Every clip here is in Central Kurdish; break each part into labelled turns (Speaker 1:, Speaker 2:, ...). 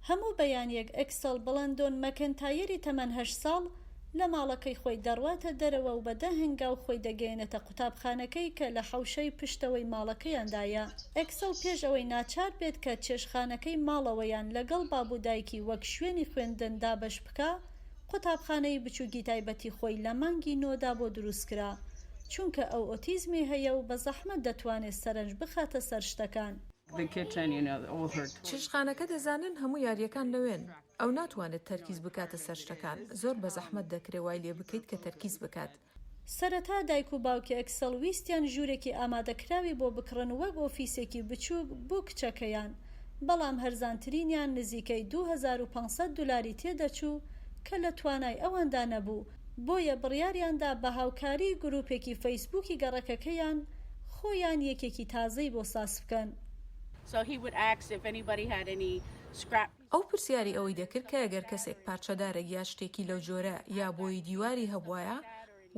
Speaker 1: هەموو بەیانیەک ئەکسەل بڵندۆن مەکەنتایری تەمەن 8 ساڵ لە ماڵەکەی خۆی دەڕواتە دەرەوە و بەدە هەنگاو خۆی دەگەێنێتە قوتابخانەکەی کە لە حەوشەی پشتەوەی ماڵەکەیاندایە. ئەکسەل پێش ئەوەی ناچار بێت کە چێشخانەکەی ماڵەوەیان لەگەڵ بابودایکی وەک شوێنی خوێندن دابەش بکە، قوتابخانەی بچووکی تایبەتی خۆی لە مانگی 9دا بۆ دروستکرا، چونکە ئەو ئۆتیزمی هەیە و بە زەحمەت دەتوانێت سەرنج بخاتە سەر شتەکان.
Speaker 2: چێشخانەکە دەزانن هەموو یاریەکان لەوێن، ئەو ناتوانێت تەرکیز بکاتە سەر شتەکان، زۆر بە زەحمەت دەکرێت وای لێ بکەیت کە تەرکیز بکات.
Speaker 1: سەرەتا دایک و باوکی ئەکسەل ویستیان ژوورێکی ئامادەکراوی بۆ بکڕن وەک ئۆفیسێکی بچووک بۆ کچەکەیان، بەڵام هەرزانترینیان نزیکەی 2500 دولاری تێدەچوو کە لە توانای ئەواندا نەبوو، بۆیە بڕیاریاندا بە هاوکاری گروپێکی فەیسبووکی گەڕەکەکەیان خۆیان یەکێکی تازەی بۆ ساز بکەن.
Speaker 2: ئەو پرسیاری ئەوەی دەکرد کە ئەگەر کەسێک پارچەدارێک یا شتێکی لەو جۆرە یا بۆی دیواری هەبوایە،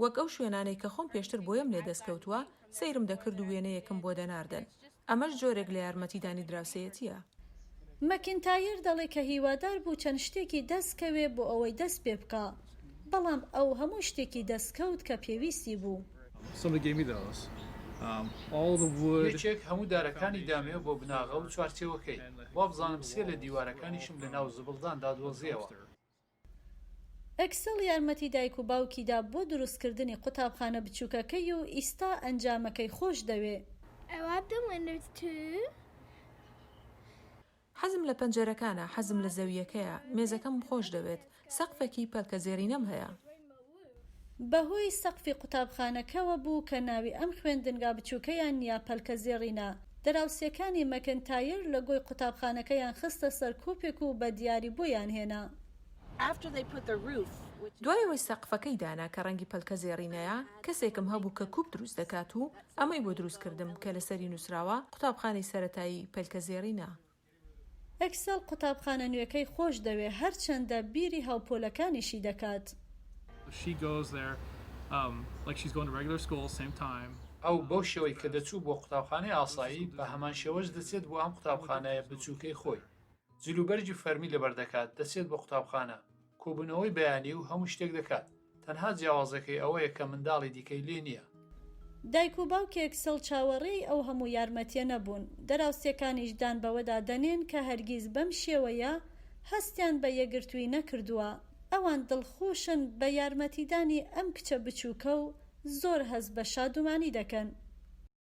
Speaker 2: وەک ئەو شوێنانەی کە خۆم پێشتر بۆیم لێ دەستکەوتووە، سەیرم دەکرد و وێنەیەکم بۆ دەناردن. ئەمەش جۆرێک لە یارمەتیدانی دراوسەیەتیە.
Speaker 1: مەکینتایر دەڵێ کە هیوادار بوو چەند شتێکی دەستکەوێ بۆ ئەوەی دەست پێ بکە، بەڵام ئەو هەموو شتێکی دەستکەوت کە پێویستی بوو.
Speaker 3: یەکێک هەموو دارەکانی دامێ بۆ بناغە و چوارچێوەکەی، وا بزانم سێ لە دیوارەکانیشم لە ناو زبڵداندا دۆزیەوە.
Speaker 1: ئەکسەل یارمەتی دایک و باوکیدا بۆ دروستکردنی قوتابخانە بچووکەکەی و ئیستا ئەنجامەکەی خۆش دەوێ.
Speaker 2: حەزم لە پەنجەرەکانە، حەزم لە زەویەکەیە، مێزەکەم خۆش دەوێت، سەقفێکی پەلکە زێڕینەم هەیە.
Speaker 1: بەهۆی سەقفی قوتابخانەکەوە بوو کە ناوی ئەم خوێندنگا بچووکەیان یا پەلکە زێڕینە. دراوسێکانی مەکەنتایر لە گۆی قوتابخانەکەیان خستە سەر کۆپێک و بە دیاری بۆیان هێنا.
Speaker 2: دوایەوەی سەقفەکەی دانا کە ڕەنگی پەلکە زێڕینەیە، کەسێکم هەبوو کە کووپ دروست دەکات و ئەمەی بۆ دروستکردم کە لەسەری نووسراوە قوتابخانەی سەرەتایی پەلکە زێڕینە.
Speaker 1: ئەکسەل قوتابخانە نوێەکەی خۆش دەوێ، هەرچەندە بیری هاوپۆلەکانیشی دەکات.
Speaker 3: ئەو بەو شێوەی کە دەچوو بۆ قوتابخانەی ئاسایی بە هەمان شێوەش دەچێت بۆ ئەم قوتابخانەیە بچووکەی خۆی. جلوبەرجی فەرمی لەبەر دەکات، دەچێت بۆ قوتابخانە، کۆبوونەوەی بەیانی و هەموو شتێک دەکات. تەنها جیاوازەکەی ئەوەیە کە منداڵی دیکەی لێ نییە.
Speaker 1: دایک و باوکی ئەکسەل چاوەڕێی ئەو هەموو یارمەتیە نەبوون. دەراوسێکانیش دان بەوەدا دەنێن کە هەرگیز بەم شێوەیە هەستیان بە یەکگرتووی نەکردووە. ئەوان دڵخۆشن بە یارمەتیدانی ئەم کچە بچووکە و زۆر هەست بە شادومانی دەکەن.